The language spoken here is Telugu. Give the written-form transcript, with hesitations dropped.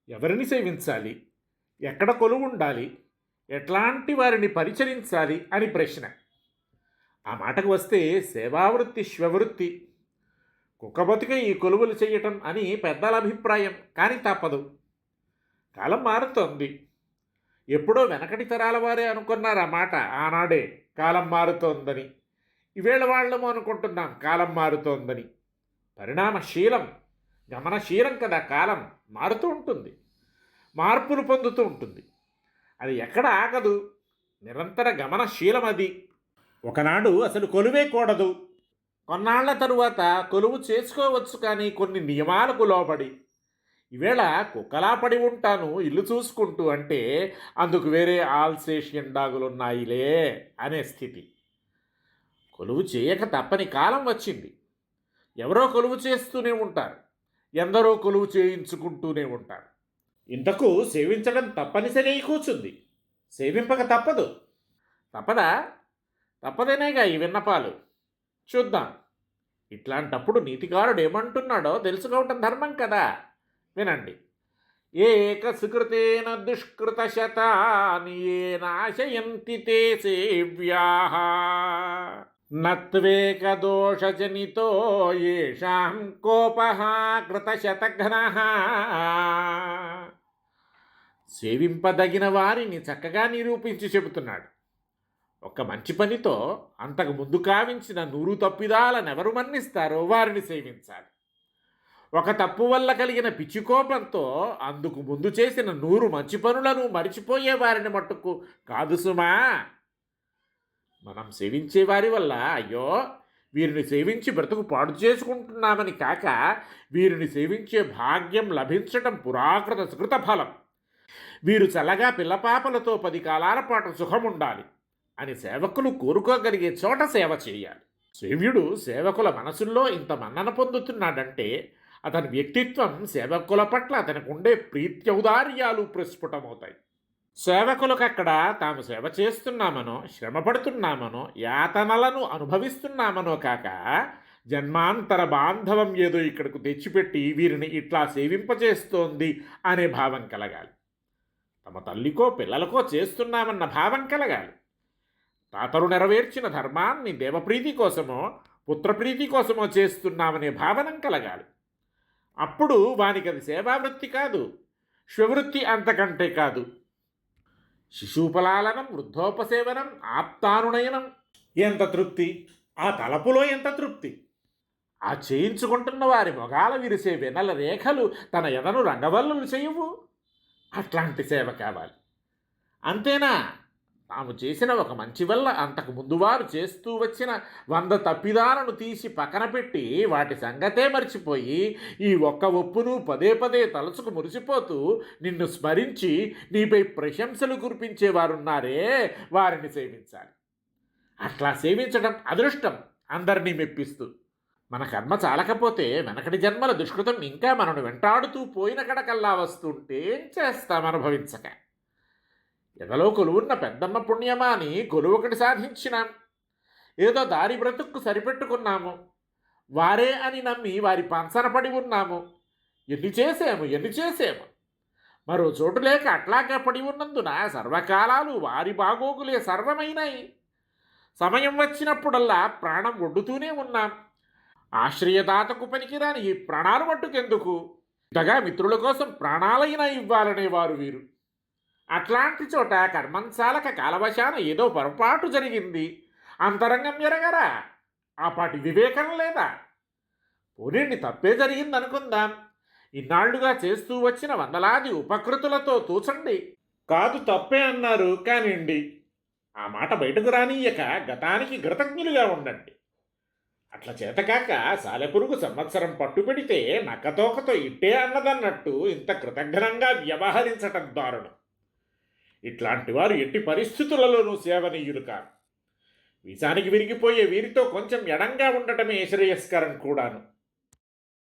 ఎవరిని సేవించాలి, ఎక్కడ కొలువుండాలి, ఎట్లాంటి వారిని పరిచరించాలి అని ప్రశ్న. ఆ మాటకు వస్తే సేవావృత్తి శ్వవృత్తి, కుక్కబతికే ఈ కొలువులు చేయటం అని పెద్దల అభిప్రాయం. కానీ తప్పదు, కాలం మారుతోంది. ఎప్పుడో వెనకటి తరాల వారే అనుకున్నారు ఆ మాట ఆనాడే, కాలం మారుతోందని. ఈవేళ వాళ్ళము అనుకుంటున్నాం కాలం మారుతోందని. పరిణామశీలం, గమనశీలం కదా. కాలం మారుతూ ఉంటుంది, మార్పులు పొందుతూ ఉంటుంది. అది ఎక్కడ ఆగదు, నిరంతర గమనశీలం అది. ఒకనాడు అసలు కొలువే కూడదు, కొన్నాళ్ల తరువాత కొలువు చేసుకోవచ్చు, కానీ కొన్ని నియమాలకు లోబడి. ఈవేళ కుక్కలా పడి ఉంటాను ఇల్లు చూసుకుంటూ అంటే అందుకు వేరే ఆల్సేషియన్ డాగులున్నాయిలే అనే స్థితి. కొలువు చేయక తప్పని కాలం వచ్చింది. ఎవరో కొలువు చేస్తూనే ఉంటారు, ఎందరో కొలువు చేయించుకుంటూనే ఉంటారు. ఇంతకు సేవించడం తప్పనిసరి అయి కూర్చుంది. సేవింపక తప్పదు. తప్పదా? తప్పదేనేగా ఈ విన్నపాలు. చూద్దాం. ఇట్లాంటప్పుడు నీతికారుడు ఏమంటున్నాడో తెలుసుకోవటం ధర్మం కదా. వినండి. ఏక సుకృతేన దుష్కృత శతాని నాశయంతి తే సేవ్యాః నత్వేక దోషజనితో యేషాం కోపః కృతశతఘ్నః. సేవింపదగిన వారిని చక్కగా నిరూపించి చెబుతున్నాడు. ఒక మంచి పనితో అంతకు ముందు కావించిన 100 తప్పిదాలనెవరు మన్నిస్తారో వారిని సేవించాలి. ఒక తప్పు వల్ల కలిగిన పిచ్చికోపంతో అందుకు ముందు చేసిన 100 మంచి పనులను మరిచిపోయే వారిని మట్టుకు కాదు సుమా. మనం సేవించే వారి వల్ల అయ్యో వీరిని సేవించి బ్రతుకు పాడు చేసుకుంటున్నామని కాక, వీరిని సేవించే భాగ్యం లభించటం పురాకృత సుకృత ఫలం. వీరు చల్లగా పిల్లపాపలతో 10 కాలాల పాటు సుఖముండాలి అని సేవకులు కోరుకోగలిగే చోట సేవ చేయాలి. సేవ్యుడు సేవకుల మనసుల్లో ఇంత మన్నన పొందుతున్నాడంటే అతని వ్యక్తిత్వం సేవకుల పట్ల అతనికి ఉండే ప్రీత్యౌదార్యాలు ప్రస్ఫుటమవుతాయి. సేవకులకు అక్కడ తాము సేవ చేస్తున్నామనో, శ్రమపడుతున్నామనో, యాతనలను అనుభవిస్తున్నామనో కాక, జన్మాంతర బాంధవం ఏదో ఇక్కడకు తెచ్చిపెట్టి వీరిని ఇట్లా సేవింపచేస్తోంది అనే భావం కలగాలి. తమ తల్లికో పిల్లలకో చేస్తున్నామన్న భావం కలగాలి. తాతరు నెరవేర్చిన ధర్మాన్ని దేవప్రీతి కోసమో పుత్రప్రీతి కోసమో చేస్తున్నామనే భావనం కలగాలి. అప్పుడు వానికి అది సేవావృత్తి కాదు, శ్వవృత్తి అంతకంటే కాదు. శిశూపలాలనం, వృద్ధోపసేవనం, ఆప్తానునయనం, ఎంత తృప్తి! ఆ తలపులో ఎంత తృప్తి! ఆ చేయించుకుంటున్న వారి మొగాల విరిసే వెనల రేఖలు తన ఎదను రంగవల్లులు చేయవు. అట్లాంటి సేవ కావాలి. అంతేనా? తాము చేసిన ఒక మంచి వల్ల అంతకు ముందు వారు చేస్తూ వచ్చిన 100 తప్పిదాలను తీసి పక్కన పెట్టి వాటి సంగతే మర్చిపోయి ఈ ఒక్క ఒప్పును పదే పదే తలుచుకు మురిసిపోతూ నిన్ను స్మరించి నీపై ప్రశంసలు కురిపించేవారున్నారే, వారిని సేవించాలి. అట్లా సేవించడం అదృష్టం, అందరినీ మెప్పిస్తూ. మన కర్మ చాలకపోతే వెనకటి జన్మల దుష్కృతం ఇంకా మనను వెంటాడుతూ పోయిన కడకల్లా వస్తుంటే ఏం చేస్తాం అనుభవించక. ఎదలో కొలువున్న పెద్దమ్మ పుణ్యమా అని కొలువొకటి సాధించినాం. ఏదో దారి బ్రతుక్కు సరిపెట్టుకున్నాము. వారే అని నమ్మి వారి పంచనపడి ఉన్నాము. ఎన్ని చేసాము. మరో చోటు లేక అట్లాగా పడి ఉన్నందున సర్వకాలాలు వారి బాగోగులే సర్వమైనాయి. సమయం వచ్చినప్పుడల్లా ప్రాణం ఒడ్డుతూనే ఉన్నాం. ఆశ్రయదాతకు పనికిరాని ఈ ప్రాణాలు మట్టుకెందుకు? ఇంతగా మిత్రుల కోసం ప్రాణాలైనా ఇవ్వాలనేవారు వీరు. అట్లాంటి చోట కర్మంచాలక కాలవశాన ఏదో పొరపాటు జరిగింది. అంతరంగం ఎరగరా? ఆ పాటి వివేకం లేదా? పోనీండి, తప్పే జరిగిందనుకుందాం. ఇన్నాళ్లుగా చేస్తూ వచ్చిన వందలాది ఉపకృతులతో తూచండి. కాదు తప్పే అన్నారు కానివ్వండి. ఆ మాట బయటకు రానియ్యక గతానికి కృతజ్ఞులుగా ఉండండి. అట్లా చేతకాక సాలెపురుగు సంవత్సరం పట్టుపెడితే నక్కతోకతో ఇట్టే అన్నదన్నట్టు ఇంత కృతజ్ఞంగా వ్యవహరించటం దారుణం. ఇట్లాంటి వారు ఎట్టి పరిస్థితులలోనూ సేవనీయులు కారు. విషానికి విరిగిపోయే వీరితో కొంచెం ఎడంగా ఉండటమే శ్రేయస్కరం కూడాను.